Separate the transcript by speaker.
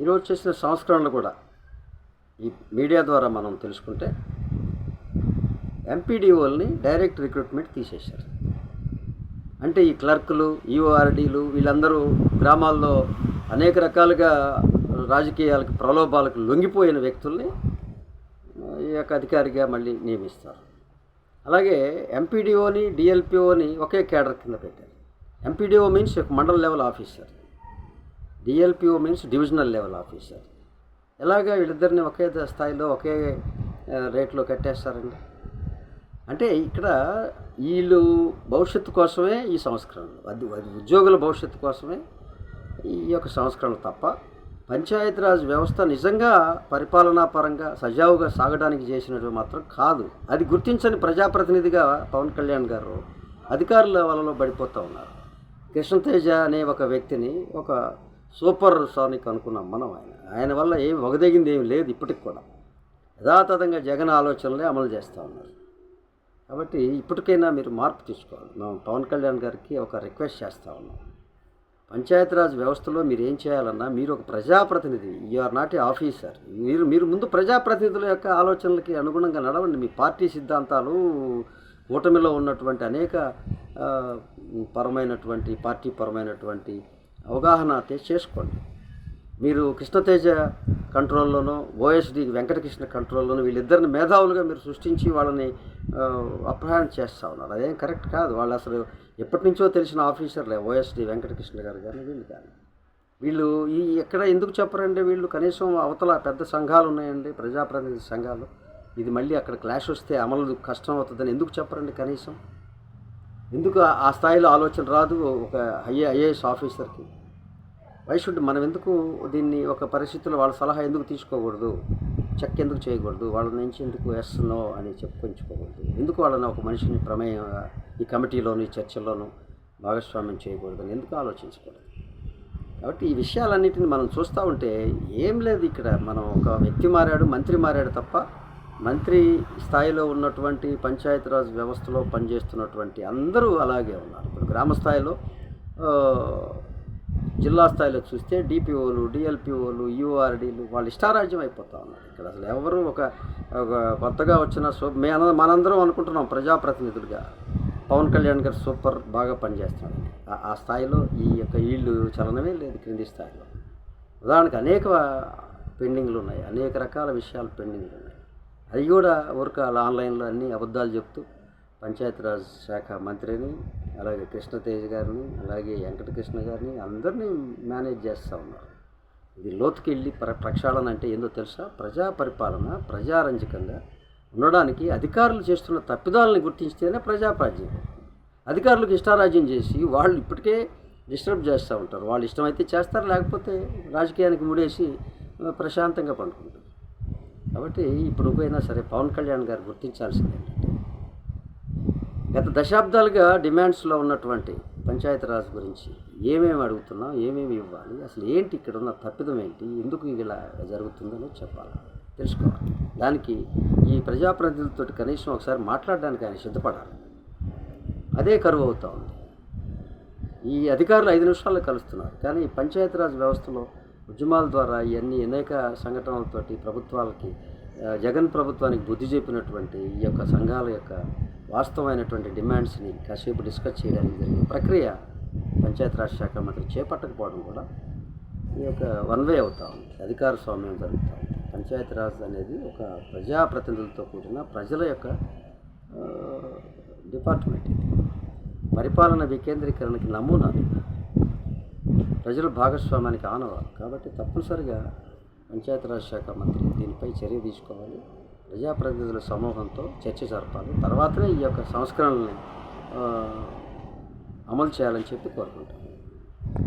Speaker 1: ఈరోజు చేసిన సంస్కరణలు కూడా ఈ మీడియా ద్వారా మనం తెలుసుకుంటే ఎంపీడీఓల్ని డైరెక్ట్ రిక్రూట్మెంట్ తీసేశారు. అంటే ఈ క్లర్కులు, ఈఓఆర్డీలు వీళ్ళందరూ గ్రామాల్లో అనేక రకాలుగా రాజకీయాలకు ప్రలోభాలకు లొంగిపోయిన వ్యక్తుల్ని ఈ యొక్క అధికారిగా మళ్ళీ నియమిస్తారు. అలాగే ఎంపీడీఓని, డిఎల్పిఓని ఒకే కేడర్ కింద పెట్టారు. MPDO means mandal level officer, DLPO means divisional level officer. ఎలాగా వీళ్ళిద్దరిని ఒకే స్థాయిలో ఒకే రేట్లో కట్టేస్తారండి? అంటే ఇక్కడ వీళ్ళు భవిష్యత్తు కోసమే ఈ సంస్కరణలు, అది ఉద్యోగుల భవిష్యత్తు కోసమే ఈ యొక్క సంస్కరణలు తప్ప పంచాయతీరాజ్ వ్యవస్థ నిజంగా పరిపాలనా పరంగా సజావుగా సాగడానికి చేసినట్టు మాత్రం కాదు. అది గుర్తించని ప్రజాప్రతినిధిగా పవన్ కళ్యాణ్ గారు అధికారుల వలలో పడిపోతూ ఉన్నారు. కృష్ణతేజ అనే ఒక వ్యక్తిని ఒక సూపర్ సానిక్ అనుకున్నాం మనం. ఆయన వల్ల ఏం వగదగింది ఏమి లేదు. ఇప్పటికి కూడా యథాతథంగా జగన్ ఆలోచనలే అమలు చేస్తూ ఉన్నారు. కాబట్టి ఇప్పటికైనా మీరు మార్పు తీసుకోవాలి. మేము పవన్ కళ్యాణ్ గారికి ఒక రిక్వెస్ట్ చేస్తూ ఉన్నాం. పంచాయతీరాజ్ వ్యవస్థలో మీరు ఏం చేయాలన్నా మీరు ఒక ప్రజాప్రతినిధి, you are not a officer. మీరు ముందు ప్రజాప్రతినిధుల యొక్క ఆలోచనలకి అనుగుణంగా నడవండి. మీ పార్టీ సిద్ధాంతాలు, కూటమిలో ఉన్నటువంటి అనేక పార్టీ పరమైనటువంటి అవగాహన చేసుకోండి. మీరు కృష్ణతేజ కంట్రోల్లోనూ, ఓఎస్డి వెంకటకృష్ణ కంట్రోల్లోనూ వీళ్ళిద్దరిని మేధావులుగా మీరు సృష్టించి వాళ్ళని అప్రహారం చేస్తూ ఉన్నారు. అదేం కరెక్ట్ కాదు. వాళ్ళు అసలు ఎప్పటి నుంచో తెలిసిన ఆఫీసర్లే, ఓఎస్డి వెంకటకృష్ణ గారు కానీ వీళ్ళు కానీ. వీళ్ళు ఎక్కడ ఎందుకు చెప్పరండి? వీళ్ళు కనీసం అవతల పెద్ద సంఘాలు ఉన్నాయండి, ప్రజాప్రతినిధి సంఘాలు. ఇది మళ్ళీ అక్కడ క్లాష్ వస్తే అమలు కష్టం అవుతుందని ఎందుకు చెప్పరండి? కనీసం ఎందుకు ఆ స్థాయిలో ఆలోచన రాదు ఒక ఐఏఎస్ ఆఫీసర్కి? మనం ఎందుకు దీన్ని ఒక పరిస్థితుల్లో వాళ్ళ సలహా ఎందుకు తీసుకోకూడదు? చెక్ ఎందుకు చేయకూడదు? వాళ్ళ నుంచి ఎందుకు ఎస్ నో అని చెప్పుకొంచుకోకూడదు? ఎందుకు వాళ్ళని ఒక మనిషిని ప్రమేయంగా ఈ కమిటీలోను, ఈ చర్చల్లోనూ భాగస్వామ్యం చేయకూడదని ఎందుకు ఆలోచించకూడదు? కాబట్టి ఈ విషయాలన్నింటినీ మనం చూస్తూ ఉంటే ఏం లేదు. ఇక్కడ మనం ఒక వ్యక్తి మారాడు, మంత్రి మారాడు తప్ప మంత్రి స్థాయిలో ఉన్నటువంటి పంచాయతీరాజ్ వ్యవస్థలో పనిచేస్తున్నటువంటి అందరూ అలాగే ఉన్నారు. ఇప్పుడు గ్రామ స్థాయిలో, జిల్లా స్థాయిలో చూస్తే డిపిఓలు, డిఎల్పిఓలు, యూఆర్డీలు వాళ్ళు ఇష్టారాజ్యం అయిపోతూ ఉన్నారు. ఇక్కడ అసలు ఎవరు ఒక కొత్తగా వచ్చిన మనందరం అనుకుంటున్నాం ప్రజాప్రతినిధులుగా పవన్ కళ్యాణ్ గారు సూపర్ బాగా పనిచేస్తున్నాడు. ఆ స్థాయిలో ఈ యొక్క వీళ్ళు చలనమే లేదు. క్రింది స్థాయిలో ఉదాహరణకు అనేక పెండింగ్లు ఉన్నాయి, అనేక రకాల విషయాలు పెండింగ్లు ఉన్నాయి. అది కూడా ఊరకాల ఆన్లైన్లో అన్ని అబద్ధాలు చెప్తూ పంచాయతీరాజ్ శాఖ మంత్రిని, అలాగే కృష్ణతేజ్ గారిని, అలాగే వెంకటకృష్ణ గారిని అందరినీ మేనేజ్ చేస్తూ ఉన్నారు. ఇది లోతుకి వెళ్ళి ప్రక్షాళన అంటే ఏందో తెలుసా? ప్రజా పరిపాలన ప్రజారంజకంగా ఉండడానికి అధికారులు చేస్తున్న తప్పిదాలని గుర్తించితేనే ప్రజాప్రాజ్యం. అధికారులకు ఇష్టారాజ్యం చేసి వాళ్ళు ఇప్పటికే డిస్టర్బ్ చేస్తూ ఉంటారు. వాళ్ళు ఇష్టమైతే చేస్తారు, లేకపోతే రాజకీయానికి ముడేసి ప్రశాంతంగా పండుకుంటారు. కాబట్టి ఇప్పుడైనా సరే పవన్ కళ్యాణ్ గారు గుర్తించాల్సింది ఏంటంటే, గత దశాబ్దాలుగా డిమాండ్స్లో ఉన్నటువంటి పంచాయతీరాజ్ గురించి ఏమేమి అడుగుతున్నాం, ఏమేమి ఇవ్వాలి, అసలు ఏంటి, ఇక్కడ ఉన్న తప్పిదం ఏంటి, ఎందుకు ఇలా జరుగుతుందని చెప్పాలి, తెలుసుకోవాలి. దానికి ఈ ప్రజాప్రతినిధులతో కనీసం ఒకసారి మాట్లాడడానికి ఆయన సిద్ధపడాలి. అదే కరువు అవుతూ ఉంది. ఈ అధికారులు 5 నిమిషాల్లో కలుస్తున్నారు. కానీ పంచాయతీరాజ్ వ్యవస్థలో ఉద్యమాల ద్వారా ఇవన్నీ అనేక సంఘటనలతోటి ప్రభుత్వాలకి, జగన్ ప్రభుత్వానికి బుద్ధి చెప్పినటువంటి ఈ యొక్క సంఘాల యొక్క వాస్తవమైనటువంటి డిమాండ్స్ని కాసేపు డిస్కస్ చేయడానికి జరిగిన ప్రక్రియ పంచాయతీరాజ్ శాఖ మంత్రి చేపట్టకపోవడం కూడా ఈ యొక్క వన్ వే అవుతూ ఉంది. అధికార స్వామ్యం జరుగుతూ ఉంది. పంచాయతీరాజ్ అనేది ఒక ప్రజాప్రతినిధులతో కూడిన ప్రజల యొక్క డిపార్ట్మెంట్. ఇది పరిపాలన వికేంద్రీకరణకి నమూనా, ప్రజల భాగస్వామ్యానికి ఆనవాలు. కాబట్టి తప్పనిసరిగా పంచాయతీరాజ్ శాఖ మంత్రి దీనిపై చర్య తీసుకోవాలి. ప్రజాప్రతినిధుల సమూహంతో చర్చ జరపాలి. తర్వాతనే ఈ యొక్క సంస్కరణల్ని అమలు చేయాలని చెప్పి కోరుకుంటాం.